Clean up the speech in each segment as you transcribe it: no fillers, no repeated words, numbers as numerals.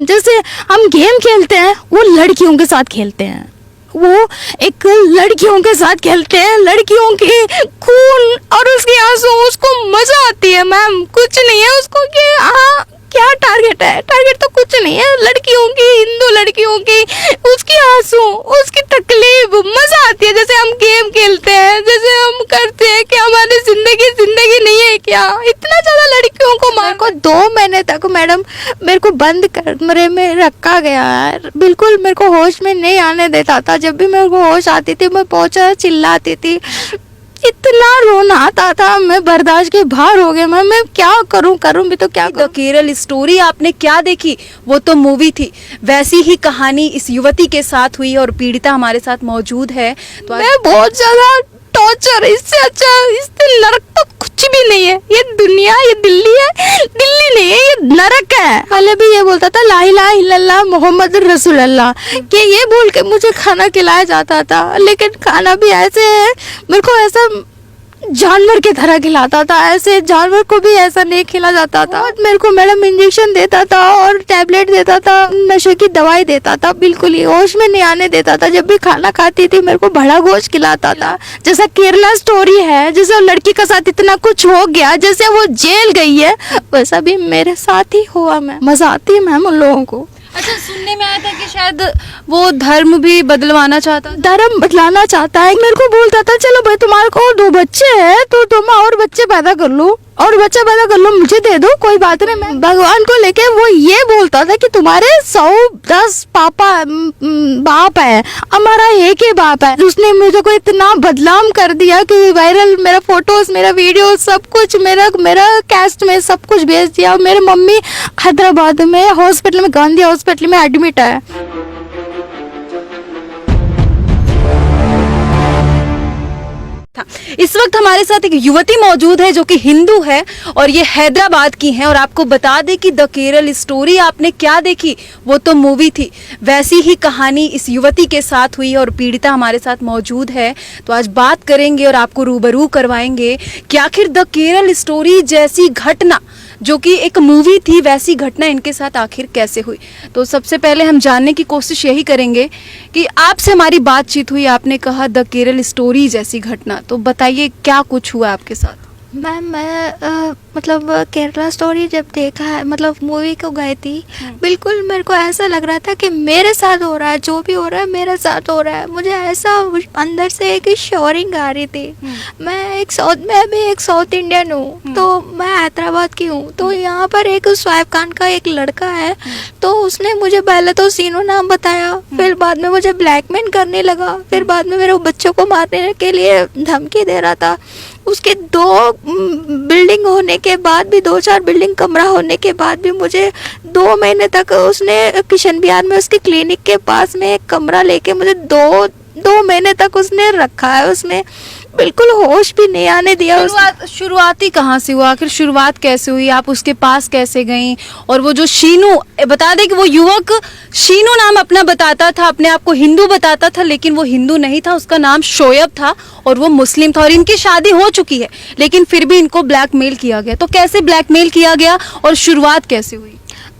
जैसे हम गेम खेलते हैं वो लड़कियों के साथ खेलते हैं, वो एक लड़कियों के साथ खेलते हैं, लड़कियों के खून और उसके आंसू, उसको मजा आती है मैम। कुछ नहीं है उसको कि हाँ क्या टारगेट है, टारगेट तो कुछ नहीं है, लड़कियों की, हिंदू लड़कियों की, उसकी आंसू, उसकी तकलीफ, मजा आती है। जैसे हम गेम खेलते हैं, जैसे हम करते हैं कि हमारी जिंदगी नहीं है क्या, इतना ज्यादा लड़कियों को मार को 2 महीने तक मैडम मेरे को बंद कमरे में रखा गया है, बिल्कुल मेरे को होश में नहीं आने देता था। जब भी मेरे को होश आती थी मैं पहुंचा चिल्लाती थी, इतना रोना आता था, मैं बर्दाश्त के बाहर हो गया। मैं क्या करूं भी तो क्या करूं। द केरल स्टोरी आपने क्या देखी, वो तो मूवी थी, वैसी ही कहानी इस युवती के साथ हुई और पीड़िता हमारे साथ मौजूद है। तो मैं बहुत ज्यादा टॉर्चर, इससे अच्छा, इससे नरक तो कुछ भी नहीं है। ये दुनिया, ये दिल्ली है, दिल्ली नहीं है, ये नरक है। पहले भी ये बोलता था ला इलाहा इल्लल्लाह मोहम्मद रसूल अल्लाह, कि ये बोल के मुझे खाना खिलाया जाता था, लेकिन खाना भी ऐसे है, मेरे को ऐसा जानवर की तरह खिलाता था, ऐसे जानवर को भी ऐसा नहीं खिला जाता था। मेरे को मैडम इंजेक्शन देता था और टैबलेट देता था, नशे की दवाई देता था, बिल्कुल ही होश में नहीं आने देता था। जब भी खाना खाती थी मेरे को बड़ा गोश्त खिलाता था। जैसा केरला स्टोरी है, जैसे लड़की के साथ इतना कुछ हो गया, जैसे वो जेल गई है, वैसा भी मेरे साथ ही हुआ। मैं मजा आती है मैम उन लोगों को। अच्छा, सुनने में आया था कि शायद वो धर्म भी बदलवाना चाहता, धर्म बदलाना चाहता है। मेरे को बोलता था चलो भाई तुम्हारे को 2 बच्चे हैं तो तुम और बच्चे पैदा कर लो, और बच्चा पैदा कर लो, मुझे दे दो, कोई बात नहीं। मैं भगवान को लेके वो ये बोलता था कि तुम्हारे 110 पापा बाप है, हमारा एक ही बाप है। उसने मुझे को इतना बदनाम कर दिया कि वायरल मेरा फोटोज, मेरा वीडियो, सब कुछ मेरा कैस्ट में सब कुछ भेज दिया। मेरी मम्मी हैदराबाद में हॉस्पिटल में, गांधी हॉस्पिटल में एडमिट है। इस वक्त हमारे साथ एक युवती मौजूद है जो कि हिंदू है और ये हैदराबाद की है। और आपको बता दें कि द केरल स्टोरी आपने क्या देखी, वो तो मूवी थी, वैसी ही कहानी इस युवती के साथ हुई और पीड़िता हमारे साथ मौजूद है। तो आज बात करेंगे और आपको रूबरू करवाएंगे कि आखिर द केरल स्टोरी जैसी घटना, जो कि एक मूवी थी, वैसी घटना इनके साथ आखिर कैसे हुई। तो सबसे पहले हम जानने की कोशिश यही करेंगे कि आपसे हमारी बातचीत हुई, आपने कहा द केरल स्टोरी जैसी घटना, तो बताइए क्या कुछ हुआ आपके साथ। मैम मैं मतलब केरला स्टोरी जब देखा है, मतलब मूवी को गई थी, बिल्कुल मेरे को ऐसा लग रहा था कि मेरे साथ हो रहा है, जो भी हो रहा है मेरे साथ हो रहा है। मुझे ऐसा अंदर से एक श्योरिंग आ रही थी। मैं भी एक साउथ इंडियन हूँ, तो मैं हैदराबाद की हूँ। तो यहाँ पर एक स्वाइब खान का एक लड़का है, तो उसने मुझे पहले तो सीनू नाम बताया, फिर बाद में मुझे ब्लैकमेल करने लगा, फिर बाद में मेरे बच्चों को मारने के लिए धमकी दे रहा था। उसके 2 बिल्डिंग होने के बाद भी, 2-4 बिल्डिंग कमरा होने के बाद भी मुझे 2 महीने तक उसने किशन बिहार में उसके क्लिनिक के पास में एक कमरा लेके मुझे 2 महीने तक उसने रखा है। उसमें बिल्कुल होश भी नहीं आने दिया। शुरुआती कहाँ से हुआ, आखिर शुरुआत कैसे हुई, आप उसके पास कैसे गईं? और वो जो शीनू, बता दें कि वो युवक शीनू नाम अपना बताता था, अपने आप को हिंदू बताता था, लेकिन वो हिंदू नहीं था, उसका नाम शोएब था और वो मुस्लिम था। और इनकी शादी हो चुकी है, लेकिन फिर भी इनको ब्लैकमेल किया गया। तो कैसे ब्लैकमेल किया गया और शुरुआत कैसे हुई?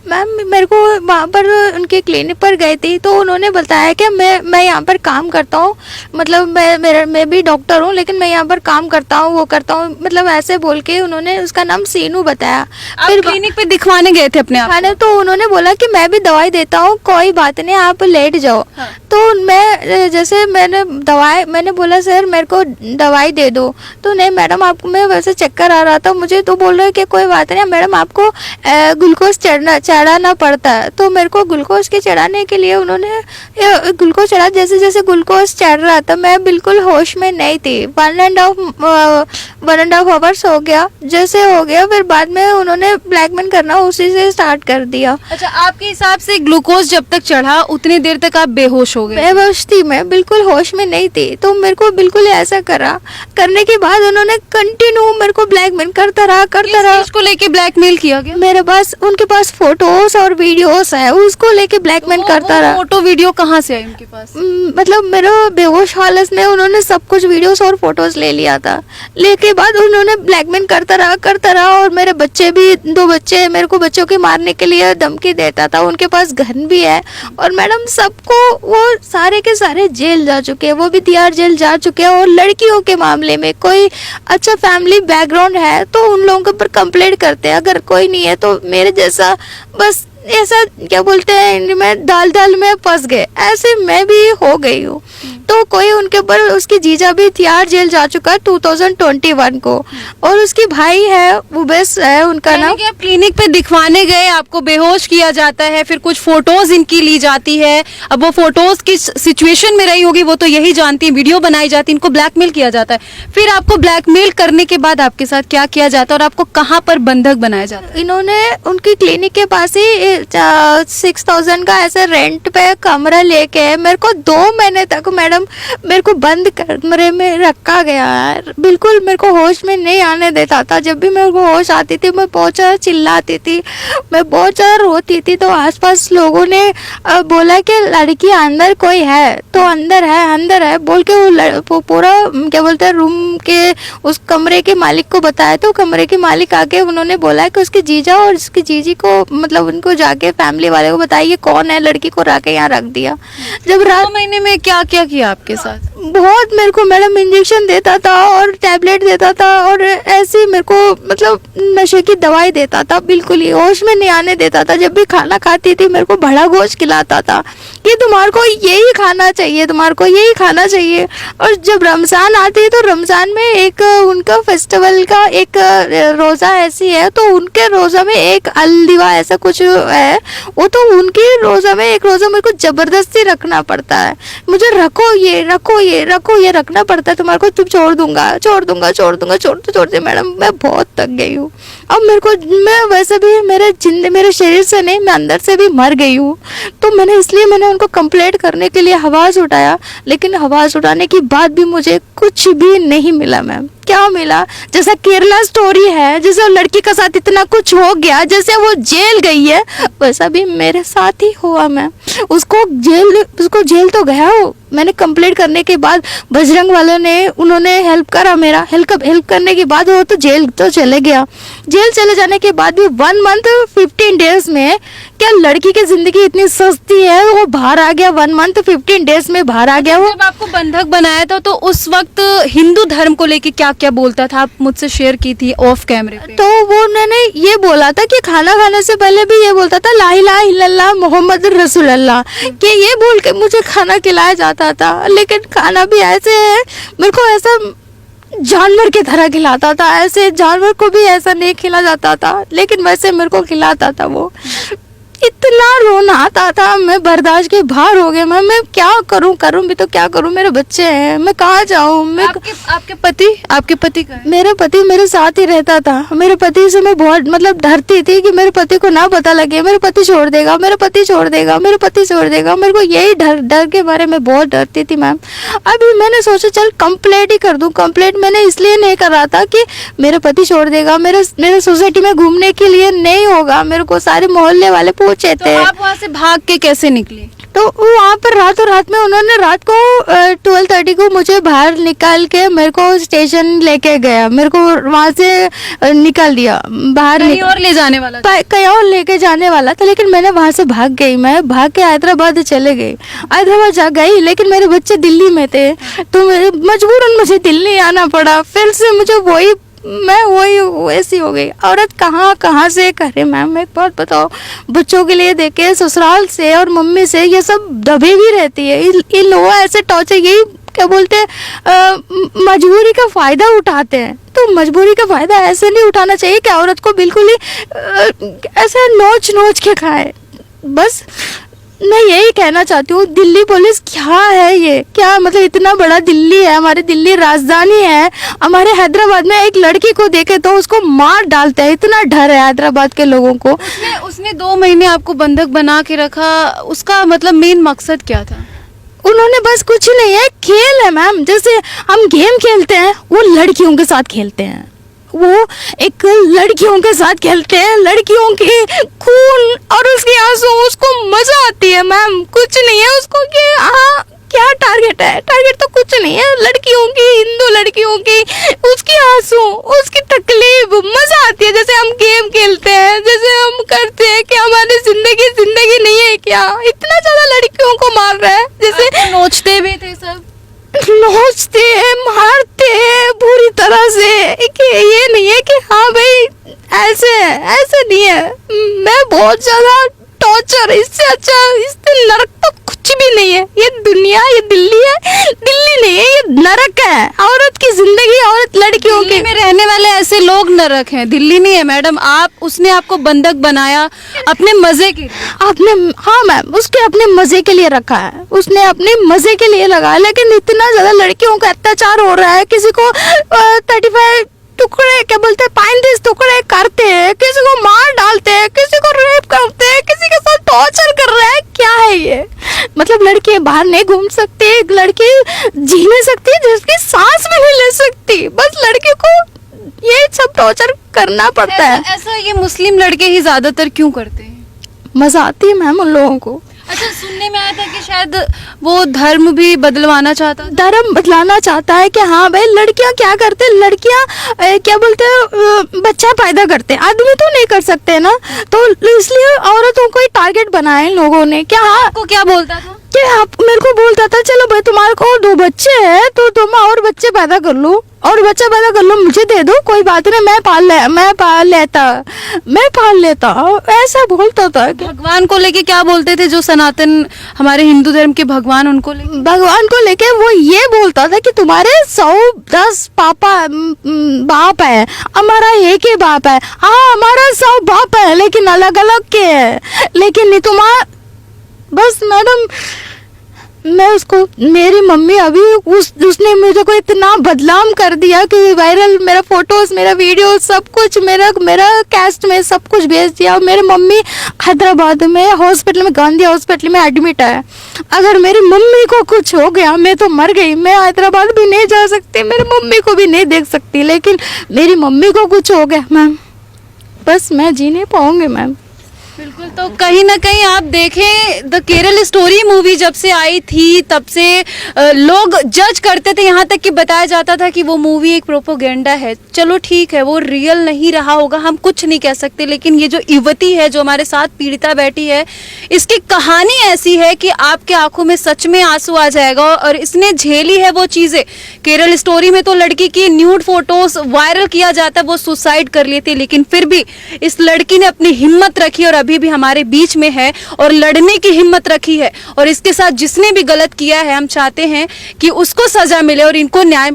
मैम मेरे को वहाँ पर उनके क्लिनिक पर गई थी, तो उन्होंने बताया कि मैं यहाँ पर काम करता हूँ, मतलब मैं भी डॉक्टर हूँ, लेकिन मैं यहाँ पर काम करता हूँ, वो करता हूँ, मतलब ऐसे बोल के उन्होंने उसका नाम सीनू बताया। फिर क्लिनिक पे दिखवाने गए थे अपने आप? तो उन्होंने बोला कि मैं भी दवाई देता हूँ, कोई बात नहीं, आप लेट जाओ। हाँ। तो मैं जैसे मैंने बोला सर मेरे को दवाई दे दो, तो नहीं मैडम आपको, मैं वैसे चक्कर आ रहा था मुझे, तो बोल रहे कि कोई बात नहीं मैडम, आपको ग्लूकोज चढ़ाना पड़ता है। तो मेरे को ग्लूकोज के चढ़ाने के लिए उन्होंने ग्लूकोज चढ़ा। जैसे जैसे ग्लूकोज चढ़ रहा था मैं बिल्कुल होश में नहीं थी। 1.5 आवर्स हो गया, जैसे हो गया फिर बाद में उन्होंने ब्लैकमेल करना उसी से स्टार्ट कर दिया। अच्छा, आपके हिसाब से ग्लूकोज जब तक चढ़ा उतनी देर तक आप बेहोश हो गए? बेहोश थी मैं, बिल्कुल होश में नहीं थी। तो मेरे को बिल्कुल ऐसा करने के बाद उन्होंने कंटिन्यू मेरे को ब्लैकमेल करता रहा। को लेके ब्लैकमेल किया गया? उनके पास फोटो फोटोज और वीडियोस है, उसको लेके ब्लैकमेल करता रहा। फोटो वीडियो कहाँ से आई उनके पास? मतलब मेरा बेहोश हालत में उन्होंने सब कुछ वीडियोस और फोटोज ले लिया था। लेके बाद उन्होंने ब्लैकमेल करता रहा और मेरे बच्चे भी, 2 बच्चे, मेरे को बच्चों के मारने के लिए धमकी देता था। उनके पास गन भी है। और मैडम सबको, वो सारे के सारे जेल जा चुके हैं, वो भी तिहाड़ जेल जा चुके हैं। और लड़कियों के मामले में कोई अच्छा फैमिली बैकग्राउंड है तो उन लोगों के ऊपर कंप्लेंट करते हैं, अगर कोई नहीं है तो मेरे जैसा बस ऐसा क्या बोलते हैं हिंदी में, दाल दाल में फंस गए, ऐसे मैं भी हो गई हूँ। तो कोई उनके ऊपर, उसकी जीजा भी तिहाड़ जेल जा चुका है 2021 को। और उसकी भाई है, वो बेस है उनका नाम। आप क्लिनिक पे दिखवाने गए, आपको बेहोश किया जाता है, फिर कुछ फोटोज इनकी ली जाती है। अब वो फोटोज किस सिचुएशन में रही होगी वो तो यही जानती है, वीडियो बनाई जाती है, इनको ब्लैकमेल किया जाता है। फिर आपको ब्लैकमेल करने के बाद आपके साथ क्या किया जाता है और आपको कहाँ पर बंधक बनाया जाता है? इन्होंने उनकी क्लिनिक के पास ही 6000 का ऐसे रेंट पे कमरा लेके मेरे को 2 महीने तक मैडम मेरे को बंद कमरे में रखा गया है। बिल्कुल मेरे को होश में नहीं आने देता था। जब भी मेरे को होश आती थी मैं बहुत ज़्यादा चिल्लाती थी, मैं बहुत ज़्यादा रोती थी। तो आसपास लोगों ने बोला कि लड़की अंदर कोई है, तो अंदर है बोल के वो पूरा क्या बोलते हैं रूम के उस कमरे के मालिक को बताया। तो कमरे के मालिक आके उन्होंने बोला कि उसकी जीजा और उसकी जीजी को, मतलब उनको जाके फैमिली वाले को बताया ये कौन है, लड़की को राके यहाँ रख दिया। जब 2 महीने में क्या क्या किया आपके साथ? बहुत मेरे को मैडम इंजेक्शन देता था और टैबलेट देता था और ऐसे मेरे को मतलब नशे की दवाई देता था, बिल्कुल ही होश में नहीं आने देता था। जब भी खाना खाती थी मेरे को बड़ा गोश्त खिलाता था कि तुम्हारे को यही खाना चाहिए, तुम्हारे को यही खाना चाहिए। और जब रमज़ान आती है तो रमज़ान में एक उनका फेस्टिवल का एक रोज़ा ऐसी है, तो उनके रोज़ा में एक अलदिवा ऐसा कुछ है, वो तो उनकी रोज़ा में एक रोज़ा मेरे को ज़बरदस्ती रखना पड़ता है। मुझे रखो ये रखना पड़ता है, तुम्हारे को तुम छोड़ते मैडम मैं बहुत थक गई हूँ। अब मेरे को, मैं वैसे भी मेरे शरीर से नहीं, मैं अंदर से भी मर गई हूँ। तो मैंने उनको कंप्लेंट करने के लिए आवाज़ उठाया, लेकिन आवाज़ उठाने के बाद भी मुझे कुछ भी नहीं मिला मैम। क्या मिला? जैसा केरला स्टोरी है, जैसे लड़की के साथ इतना कुछ हो गया, जैसे वो जेल गई है, वैसा भी मेरे साथ ही हुआ मैम। उसको जेल तो गया हो। मैंने कंप्लेंट करने के बाद बजरंग वालों ने उन्होंने हेल्प करा, मेरा हेल्प करने के बाद वो तो जेल तो चले गया। जेल चले जाने के बाद भी 1 मंथ 15 डेज में, क्या लड़की की जिंदगी इतनी सस्ती है, वो बाहर आ गया 1 मंथ 15 डेज में बाहर आ गया। वो जब आपको बंधक बनाया था तो उस वक्त हिंदू धर्म को लेके क्या क्या बोलता था, आप मुझसे शेयर की थी ऑफ कैमरे पे? तो वो उन्होंने ये बोला था कि खाना खाने से पहले भी ये बोलता था ला इलाहा इल्लल्लाह मोहम्मद रसूलुल्लाह, कि ये बोल के मुझे खाना खिलाया जाता था। लेकिन खाना भी ऐसे है, मेरे को ऐसा जानवर की तरह खिलाता था, ऐसे जानवर को भी ऐसा नहीं खिला जाता था, लेकिन वैसे मेरे को खिलाता था। वो इतना रोना आता था, मैं बर्दाश्त के बाहर हो गया। मैं क्या करूं भी तो क्या करूं, मेरे बच्चे हैं, मैं कहाँ जाऊं। आपके पति का है? मेरा पति मेरे साथ ही रहता था। मेरे पति से मैं बहुत मतलब डरती थी कि मेरे पति को ना पता लगे, मेरे पति छोड़ देगा। मेरे को यही डर के बारे में बहुत डरती थी मैम। अभी मैंने सोचा चल कंप्लेंट ही कर दूं। कंप्लेंट मैंने इसलिए नहीं कर रहा था कि मेरे पति छोड़ देगा, मेरे सोसाइटी में घूमने के लिए नहीं होगा। मेरे को सारे मोहल्ले वाले पूछे थे। तो आप वहाँ से भाग के कैसे निकली? तो वहाँ पर रात में उन्होंने रात को 12:30 को मुझे बाहर निकाल के मेरे को स्टेशन लेके गया। मेरे को वहाँ से निकाल दिया बाहर, कहीं और ले जाने वाला था? कहीं और लेके जाने वाला था, लेकिन मैंने वहाँ से भाग गई। मैं भाग के हैदराबाद चले गई। हैदराबाद जा गई, लेकिन मेरे बच्चे दिल्ली में थे, तो मजबूरन मुझे दिल्ली आना पड़ा। फिर से मुझे वही वैसी हो गई। औरत कहाँ से करे मैम, एक बात बताओ। बच्चों के लिए देखे ससुराल से और मम्मी से ये सब दबे भी रहती है। ये लोग ऐसे टॉर्चर, यही क्या बोलते हैं, मजबूरी का फायदा उठाते हैं। तो मजबूरी का फायदा ऐसे नहीं उठाना चाहिए कि औरत को बिल्कुल ही ऐसे नोच के खाए। बस मैं यही कहना चाहती हूँ, दिल्ली पुलिस क्या है ये, क्या मतलब इतना बड़ा दिल्ली है, हमारी दिल्ली राजधानी है। हमारे हैदराबाद में एक लड़की को देखे तो उसको मार डालते हैं, इतना डर है हैदराबाद के लोगों को। उसने 2 महीने आपको बंधक बना के रखा, उसका मतलब मेन मकसद क्या था? उन्होंने बस कुछ नहीं है, खेल है मैम। जैसे हम गेम खेलते हैं, वो लड़कियों के साथ खेलते हैं। वो एक लड़कियों के साथ खेलते हैं, लड़कियों के खून और उसके आंसू, उसको मजा आती है मैम। कुछ नहीं है उसको कि हाँ क्या टारगेट है, टारगेट तो कुछ नहीं है, लड़कियों की, हिंदू लड़कियों की, उसकी आंसू, उसकी तकलीफ, मजा आती है। जैसे हम गेम खेलते हैं, जैसे हम करते हैं कि हमारी जिंदगी नहीं है क्या, इतना ज्यादा लड़कियों को मार रहा है। जैसे नोचते भी थे सब, नोचते हैं, मारते हैं बुरी तरह से, कि ये नहीं है कि हाँ भाई ऐसे नहीं है। मैं बहुत ज्यादा टॉर्चर, इससे अच्छा, इससे नरक तो कुछ भी नहीं है। ये दुनिया, ये दिल्ली है, दिल्ली नहीं है, ये नरक है। औरत की जिंदगी, औरत लड़कियों दिल्ली की में रहने वाले ऐसे लोग नरक हैं, दिल्ली नहीं है मैडम। उसने आपको बंधक बनाया अपने मजे के लिए। अपने, हाँ मैम, उसके अपने मजे के लिए रखा है, उसने अपने मजे के लिए लगाया। लेकिन इतना ज्यादा लड़कियों का अत्याचार हो रहा है, किसी को 35 टुकड़े, क्या बोलते हैं, 35 टुकड़े करते हैं, किसी को मार डालते हैं, किसी को रेप करते हैं, किसी के साथ टॉर्चर कर रहे हैं। क्या है ये? मतलब लड़की बाहर नहीं घूम सकती, लड़की जी नहीं सकती, जिसकी सांस भी नहीं ले सकती, बस लड़की को ये सब टॉर्चर करना पड़ता है। ऐसा ये मुस्लिम लड़के ही ज्यादातर क्यों करते हैं? मजा आती है मैम उन लोगों को। अच्छा, सुनने में आया था कि शायद वो धर्म भी बदलवाना चाहता था। धर्म बदलाना चाहता है कि हाँ भाई, लड़कियां क्या करते हैं, लड़कियां क्या बोलते हैं, बच्चा पैदा करते हैं, आदमी तो नहीं कर सकते ना, तो इसलिए औरतों को ही टारगेट बनाया इन लोगों ने। क्या हाँ, आपको क्या बोलता था? कि आप मेरे को बोलता था, चलो भाई तुम्हारे को 2 बच्चे हैं तो तुम और बच्चे पैदा कर लो, और बच्चा पैदा कर लो, मुझे दे दो, कोई बात नहीं, मैं पाल लेता, ऐसा बोलता था। भगवान को लेके क्या बोलते थे जो सनातन हमारे हिंदू धर्म के भगवान, उनको लेके? भगवान को लेके वो ये बोलता था कि तुम्हारे 110 बाप है, हमारा एक ही बाप है। हाँ, हमारा 100 बाप है, लेकिन अलग अलग के है, लेकिन नहीं तुम्हारा। बस मैडम, मैं उसको, मेरी मम्मी अभी उसने मुझे को इतना बदनाम कर दिया कि वायरल, मेरा फोटोज, मेरा वीडियो, सब कुछ, मेरा कैस्ट में सब कुछ भेज दिया। मेरी मम्मी हैदराबाद में हॉस्पिटल में, गांधी हॉस्पिटल में एडमिट है। अगर मेरी मम्मी को कुछ हो गया, मैं तो मर गई, मैं हैदराबाद भी नहीं जा सकती, मेरी मम्मी को भी नहीं देख सकती। लेकिन मेरी मम्मी को कुछ हो गया मैम, बस मैं जी नहीं पाऊंगी मैम। बिल्कुल। तो कहीं ना कहीं आप देखें, द केरल स्टोरी मूवी जब से आई थी तब से लोग जज करते थे, यहाँ तक कि बताया जाता था कि वो मूवी एक प्रोपोगेंडा है। चलो ठीक है, वो रियल नहीं रहा होगा, हम कुछ नहीं कह सकते, लेकिन ये जो युवती है जो हमारे साथ पीड़िता बैठी है, इसकी कहानी ऐसी है कि आपके आंखों में सच में आंसू आ जाएगा। और इसने झेली है वो चीज़ें। केरल स्टोरी में तो लड़की की न्यूड फोटोज वायरल किया जाता है, वो सुसाइड कर लेती है, लेकिन फिर भी इस लड़की ने अपनी हिम्मत रखी और अभी भी हमारे बीच में है और लड़ने की हिम्मत रखी है। और इसके साथ जिसने भी गलत किया है, हम चाहते हैं कि उसको सजा मिले और इनको न्याय